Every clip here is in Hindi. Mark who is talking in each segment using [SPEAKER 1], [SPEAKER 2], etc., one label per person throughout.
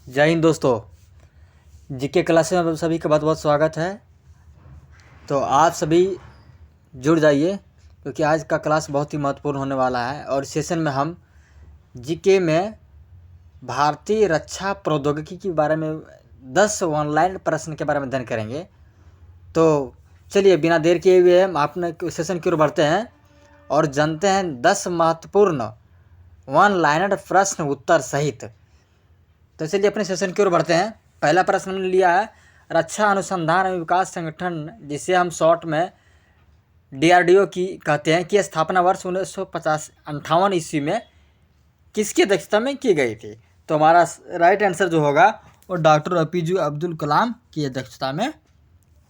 [SPEAKER 1] जय हिंद दोस्तों। जीके क्लास में आप सभी का बहुत बहुत स्वागत है। तो आप सभी जुड़ जाइए क्योंकि आज का क्लास बहुत ही महत्वपूर्ण होने वाला है। और इस सेशन में हम जीके में भारतीय रक्षा प्रौद्योगिकी के बारे में 10 ऑनलाइन प्रश्न के बारे में अध्ययन करेंगे। तो चलिए बिना देर किए हुए हम अपने सेशन की ओर बढ़ते हैं और जानते हैं 10 महत्वपूर्ण ऑनलाइन प्रश्न उत्तर सहित। तो चलिए अपने सेशन की ओर बढ़ते हैं। पहला प्रश्न हमने लिया है रक्षा अनुसंधान एवं विकास संगठन, जिसे हम शॉर्ट में DRDO की कहते हैं, की स्थापना वर्ष 1958 ईस्वी में किसकी अध्यक्षता में की गई थी। तो हमारा राइट आंसर जो होगा वो डॉक्टर APJ अब्दुल कलाम की अध्यक्षता में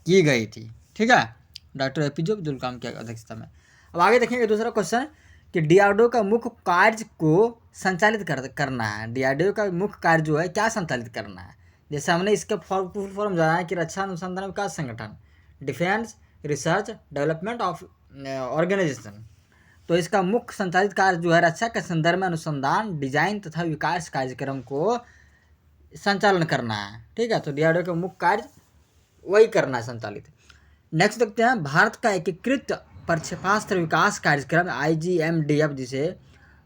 [SPEAKER 1] की गई थी। ठीक है, डॉक्टर APJ अब्दुल कलाम की अध्यक्षता में। अब आगे देखेंगे दूसरा क्वेश्चन कि DRDO का मुख्य कार्य को संचालित करना है। DRDO का मुख्य कार्य जो है क्या संचालित करना है। जैसे हमने इसका फुल फॉर्म जाना है कि रक्षा अनुसंधान विकास संगठन, defence research development of organisation. तो इसका मुख्य संचालित कार्य जो है रक्षा के संदर्भ में अनुसंधान, डिजाइन तथा विकास कार्यक्रम को संचालन करना है। ठीक है, तो DRDO का मुख्य कार्य वही करना है, संचालित। नेक्स्ट देखते हैं भारत का एकीकृत प्रक्षेपास्त्र विकास कार्यक्रम IGMDF, जिसे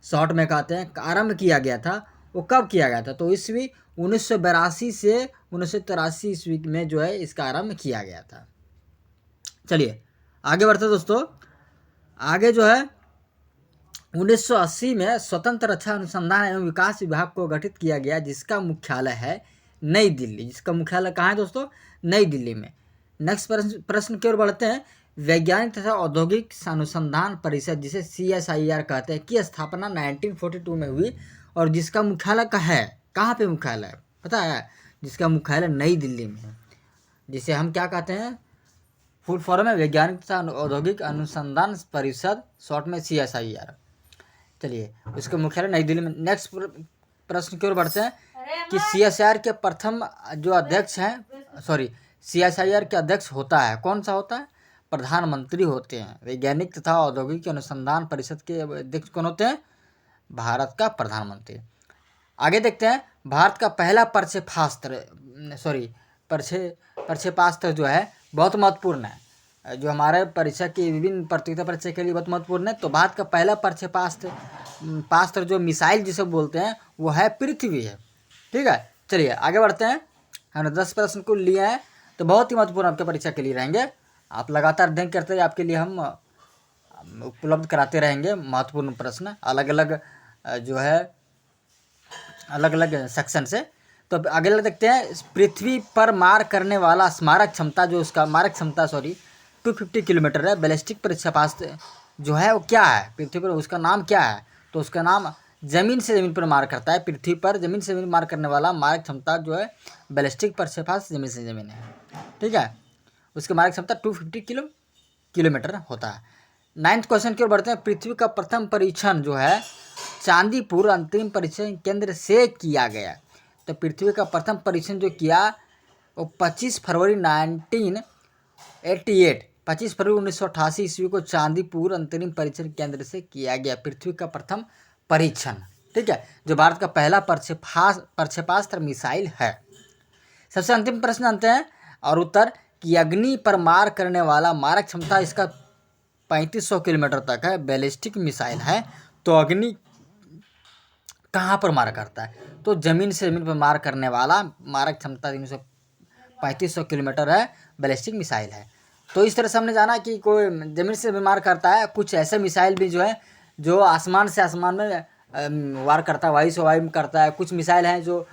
[SPEAKER 1] शॉर्ट में कहते हैं, आरंभ किया गया था। वो कब किया गया था? तो ईस्वी 1982 से 1983 ईस्वी में जो है इसका आरंभ किया गया था। चलिए आगे बढ़ते दोस्तों। आगे जो है 1980 में स्वतंत्र रक्षा अनुसंधान एवं विकास विभाग को गठित किया गया, जिसका मुख्यालय है नई दिल्ली। जिसका मुख्यालय कहाँ है दोस्तों? नई दिल्ली में। नेक्स्ट प्रश्न की ओर बढ़ते हैं। वैज्ञानिक तथा औद्योगिक अनुसंधान परिषद, जिसे CSIR कहते हैं, की स्थापना 1942 में हुई और जिसका मुख्यालय कहाँ पे मुख्यालय है पता है? जिसका मुख्यालय नई दिल्ली में है, जिसे हम क्या कहते हैं? फुल फॉर्म है वैज्ञानिक तथा औद्योगिक अनुसंधान परिषद, शॉर्ट में CSIR। चलिए उसका मुख्यालय नई दिल्ली में। नेक्स्ट प्रश्न की ओर बढ़ते हैं कि CSIR के प्रथम जो अध्यक्ष हैं, CSIR के अध्यक्ष होता है, कौन सा होता है? प्रधानमंत्री होते हैं। वैज्ञानिक तथा औद्योगिक अनुसंधान परिषद के अध्यक्ष कौन होते हैं? भारत का प्रधानमंत्री। आगे देखते हैं भारत का पहला प्रक्षेपास्त्र जो है बहुत महत्वपूर्ण है, जो हमारे परीक्षा की विभिन्न प्रतियोगिता परीक्षा के लिए बहुत महत्वपूर्ण है। तो भारत का पहला प्रक्षेपास्त्र जो मिसाइल जिसे बोलते हैं वो है पृथ्वी है। ठीक है, चलिए आगे बढ़ते हैं। हमने 10 प्रश्न को लिए हैं, तो बहुत ही महत्वपूर्ण आपके परीक्षा के लिए रहेंगे। आप लगातार अध्ययन करते रहिए, आपके लिए हम उपलब्ध कराते रहेंगे महत्वपूर्ण प्रश्न अलग अलग जो है अलग अलग सेक्शन से। तो आगे देखते हैं पृथ्वी पर मार करने वाला स्मारक क्षमता, जो उसका मारक क्षमता 250 किलोमीटर है। बैलिस्टिक प्रक्षेपास्त्र जो है वो क्या है पृथ्वी पर, उसका नाम क्या है? तो उसका नाम जमीन से जमीन पर मार करता है। पृथ्वी पर जमीन से जमीन मार करने वाला मारक क्षमता जो है बैलिस्टिक प्रक्षेपास्त्र जमीन से जमीन है। ठीक है, उसकी मारक क्षमता 250 किलोमीटर होता है। 9th क्वेश्चन की ओर बढ़ते हैं। पृथ्वी का प्रथम परीक्षण जो है चांदीपुर अंतरिम परीक्षण केंद्र से किया गया। तो पृथ्वी का प्रथम परीक्षण जो किया वो 25 फरवरी 1988 ईस्वी को चांदीपुर अंतरिम परीक्षण केंद्र से किया गया। पृथ्वी का प्रथम परीक्षण, ठीक है, जो भारत का पहला प्रक्षेपास्त्र मिसाइल है। सबसे अंतिम प्रश्न आते हैं और उत्तर कि अग्नि पर मार करने वाला मारक क्षमता इसका 3500 किलोमीटर तक है, बैलिस्टिक मिसाइल है। तो अग्नि कहाँ पर मार करता है? तो जमीन से जमीन पर मार करने वाला मारक क्षमता 3500 किलोमीटर है, बैलिस्टिक मिसाइल है। तो इस तरह से हमने जाना कि कोई जमीन से मार करता है, कुछ ऐसे मिसाइल भी जो है जो आसमान से आसमान में वार करता है, वायु से वायु में करता है। कुछ मिसाइल हैं जो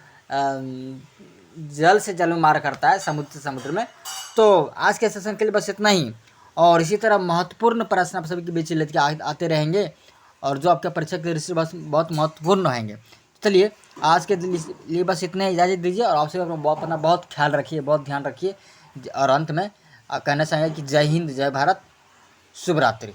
[SPEAKER 1] जल से जल में मार करता है, समुद्र से समुद्र में। तो आज के सेशन के लिए बस इतना ही, और इसी तरह महत्वपूर्ण प्रश्न आप सभी के बीच लेके आते रहेंगे और जो आपका परीक्षा के दृष्टि बस बहुत महत्वपूर्ण रहेंगे। चलिए आज के लिए बस इतने ही इजाज़त दीजिए और आपसे अपना बहुत ख्याल रखिए, बहुत ध्यान रखिए। और अंत में कहना चाहेंगे कि जय हिंद, जय भारत, शुभ रात्रि।